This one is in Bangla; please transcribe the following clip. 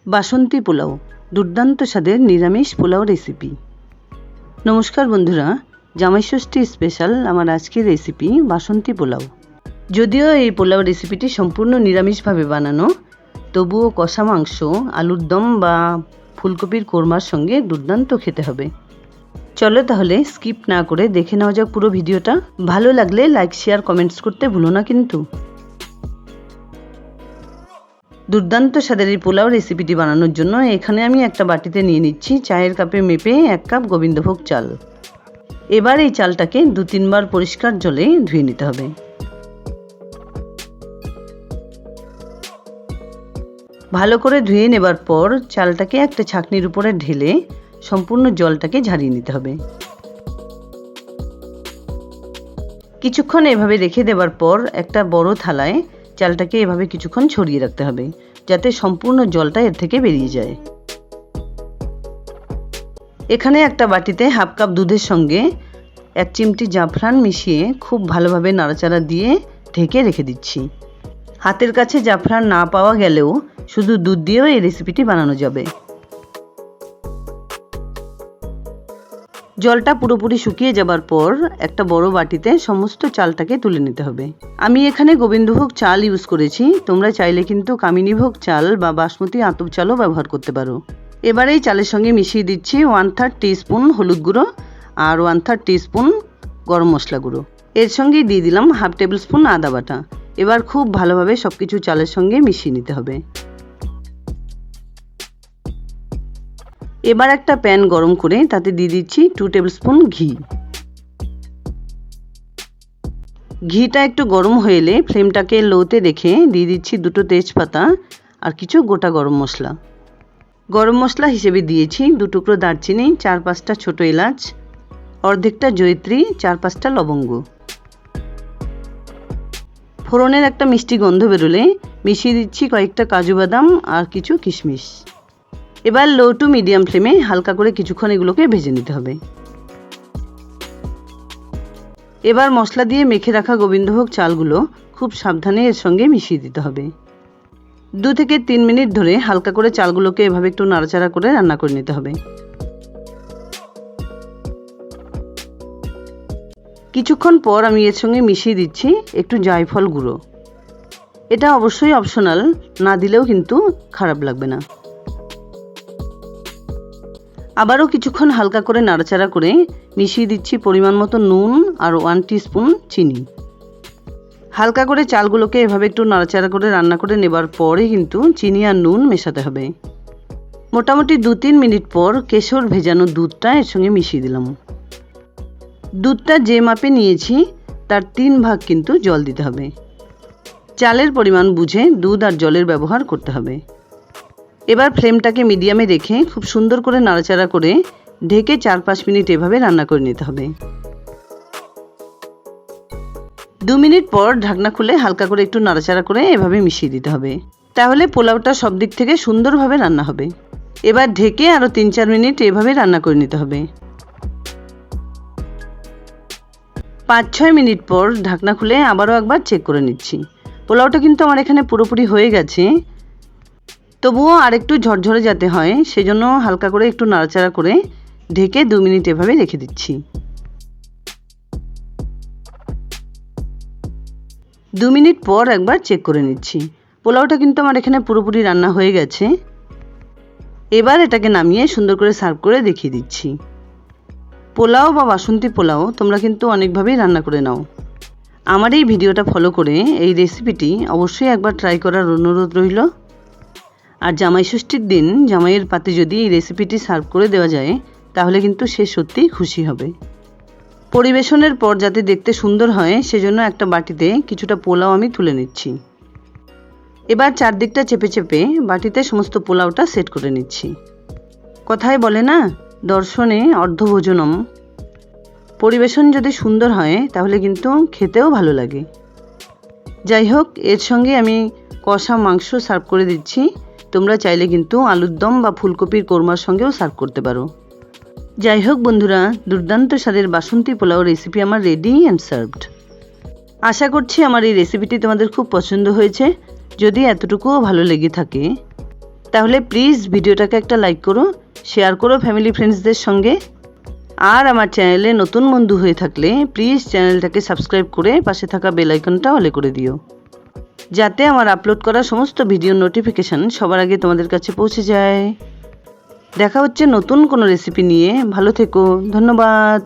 বাসন্তী পোলাও, দুর্দান্ত স্বাদের নিরামিষ পোলাও রেসিপি। নমস্কার বন্ধুরা, জামাই ষষ্ঠী স্পেশাল আমার আজকের রেসিপি বাসন্তী পোলাও। যদিও এই পোলাও রেসিপিটি সম্পূর্ণ নিরামিষভাবে বানানো, তবুও কষা মাংস, আলুর দম বা ফুলকপির কোরমার সঙ্গে দুর্দান্ত খেতে হবে। চলো তাহলে স্কিপ না করে দেখে নেওয়া যাক পুরো ভিডিওটা। ভালো লাগলে লাইক, শেয়ার, কমেন্টস করতে ভুলো না কিন্তু। দুর্দান্ত স্বাদের এই পোলাও রেসিপিটি বানানোর জন্য এখানে আমি একটা বাটিতে নিয়ে নিচ্ছি চায়ের কাপে মেপে 1 কাপ গোবিন্দভোগ চাল। এবার এই চালটাকে 2-3 বার পরিষ্কার জলে ধুয়ে নিতে হবে। ভালো করে ধুয়ে নেবার পর চালটাকে একটা ছাঁকনির উপরে ঢেলে সম্পূর্ণ জলটাকে ঝারিয়ে নিতে হবে। কিছুক্ষণ এভাবে রেখে দেওয়ার পর একটা বড় থালায় চালটাকে এভাবে কিছুক্ষণ ছড়িয়ে রাখতে হবে, যাতে সম্পূর্ণ জলটা এর থেকে বেরিয়ে যায়। এখানে একটা বাটিতে 1/2 কাপ দুধের সঙ্গে 1 চিমটি জাফরান মিশিয়ে খুব ভালোভাবে নাড়াচাড়া দিয়ে ঢেকে রেখে দিচ্ছি। হাতের কাছে জাফরান না পাওয়া গেলেও শুধু দুধ দিয়েও এই রেসিপিটি বানানো যাবে। জলটা পুরোপুরি শুকিয়ে যাবার পর একটা বড় বাটিতে সমস্ত চালটাকে তুলে নিতে হবে। আমি এখানে গোবিন্দভোগ চাল ইউজ করেছি, তোমরা চাইলে কিন্তু কামিনীভোগ চাল বা বাসমতি আতপ চালও ব্যবহার করতে পারো। এবার এই চালের সঙ্গে মিশিয়ে দিচ্ছি 1/3 টিস্পুন হলুদ গুঁড়ো আর 1/3 টিস্পুন গরম মশলা গুঁড়ো। এর সঙ্গেই দিয়ে দিলাম 1/2 টেবিল স্পুন আদা বাটা। এবার খুব ভালোভাবে সবকিছু চালের সঙ্গে মিশিয়ে নিতে হবে। এবার একটা প্যান গরম করে তাতে দিয়ে দিচ্ছি 2 টেবিল স্পুন ঘি। ঘিটা একটু গরম হয়ে এলে ফ্লেমটাকে লোতে রেখে দিয়ে দিচ্ছি 2টো তেজপাতা আর কিছু গোটা গরম মশলা। গরম মশলা হিসেবে দিয়েছি 2 টুকরো দারচিনি, 4-5টা ছোটো এলাচ, অর্ধেকটা জয়িত্রী, 4-5টা লবঙ্গ। ফোড়নের একটা মিষ্টি গন্ধ বেরোলে মিশিয়ে দিচ্ছি কয়েকটা কাজু বাদাম আর কিছু কিশমিশ। এবার লো টু মিডিয়াম ফ্লেমে হালকা করে কিছুক্ষণ এগুলোকে ভেজে নিতে হবে। এবার মশলা দিয়ে মেখে রাখা গোবিন্দভোগ চালগুলো খুব সাবধানে এর সঙ্গে মিশিয়ে দিতে হবে। 2 থেকে 3 মিনিট ধরে হালকা করে চালগুলোকে এভাবে একটু নাড়াচাড়া করে রান্না করে নিতে হবে। কিছুক্ষণ পর আমি এর সঙ্গে মিশিয়ে দিচ্ছি একটু জায়ফল গুঁড়ো। এটা অবশ্যই অপশনাল, না দিলেও কিন্তু খারাপ লাগবে না। আবারও কিছুক্ষণ হালকা করে নাড়াচাড়া করে মিশিয়ে দিচ্ছি পরিমাণ মতো নুন আর 1 টিস্পুন চিনি। হালকা করে চালগুলোকে এভাবে একটু নাড়াচাড়া করে রান্না করে নেবার পরে কিন্তু চিনি আর নুন মেশাতে হবে। মোটামুটি 2-3 মিনিট পর কেশর ভেজানো দুধটা এর সঙ্গে মিশিয়ে দিলাম। দুধটা যে মাপে নিয়েছি তার 3 ভাগ কিন্তু জল দিতে হবে। চালের পরিমাণ বুঝে দুধ আর জলের ব্যবহার করতে হবে। এবার ফ্লেমটাকে মিডিয়ামে রেখে খুব সুন্দর করে নাড়াচাড়া করে ঢেকে 4-5 মিনিট এভাবে রান্না করে নিতে হবে। 2 মিনিট পর ঢাকনা খুলে হালকা করে একটু নাড়াচাড়া করে এভাবে মিশিয়ে দিতে হবে। তাহলে পোলাওটা সব দিক থেকে সুন্দরভাবে রান্না হবে। এবার ঢেকে আরও 3-4 মিনিট এভাবে রান্না করে নিতে হবে। 5-6 মিনিট পর ঢাকনা খুলে আবারও একবার চেক করে নিচ্ছি। পোলাওটা কিন্তু আমার এখানে পুরোপুরি হয়ে গেছে, তবুও আরেকটু ঝরঝরে যাতে হয় সেজন্য হালকা করে একটু নাড়াচাড়া করে ঢেকে 2 মিনিট এভাবে রেখে দিচ্ছি। 2 মিনিট পর একবার চেক করে নিচ্ছি। পোলাওটা কিন্তু আমার এখানে পুরোপুরি রান্না হয়ে গেছে। এবার এটাকে নামিয়ে সুন্দর করে সার্ভ করে দেখিয়ে দিচ্ছি। পোলাও বা বাসন্তী পোলাও তোমরা কিন্তু অনেকভাবেই রান্না করে নাও। আমার এই ভিডিওটা ফলো করে এই রেসিপিটি অবশ্যই একবার ট্রাই করার অনুরোধ রইল। আর জামাই ষষ্ঠীর দিন জামাইয়ের পাতে যদি এই রেসিপিটি সার্ভ করে দেওয়া যায় তাহলে কিন্তু সে সত্যিই খুশি হবে। পরিবেশনের পর যাতে দেখতে সুন্দর হয় সেজন্য একটা বাটিতে কিছুটা পোলাও আমি তুলে নিচ্ছি। এবার চারদিকটা চেপে চেপে বাটিতে সমস্ত পোলাওটা সেট করে নিচ্ছি। কথায় বলে না, দর্শনে অর্ধভোজনম। পরিবেশন যদি সুন্দর হয় তাহলে কিন্তু খেতেও ভালো লাগে। যাই হোক, এর সঙ্গে আমি কষা মাংস সার্ভ করে দিচ্ছি। তোমরা চাইলে কিন্তু আলুর দম বা ফুলকপির কোরমার সঙ্গেও সার্ভ করতে পারো। যাই হোক বন্ধুরা, দুর্দান্ত স্বাদের বাসন্তী পোলাও রেসিপি আমার রেডি অ্যান্ড সার্ভড। আশা করছি আমার এই রেসিপিটি তোমাদের খুব পছন্দ হয়েছে। যদি এতটুকুও ভালো লেগে থাকে তাহলে প্লিজ ভিডিওটাকে একটা লাইক করো, শেয়ার করো ফ্যামিলি ফ্রেন্ডসদের সঙ্গে। আর আমার চ্যানেলে নতুন বন্ধু হয়ে থাকলে প্লিজ চ্যানেলটাকে সাবস্ক্রাইব করে পাশে থাকা বেল আইকনটা অলে করে দিও, যাতে আমার আপলোড করা সমস্ত ভিডিও নোটিফিকেশান সবার আগে তোমাদের কাছে পৌঁছে যায়। দেখা হচ্ছে নতুন কোনো রেসিপি নিয়ে। ভালো থেকো, ধন্যবাদ।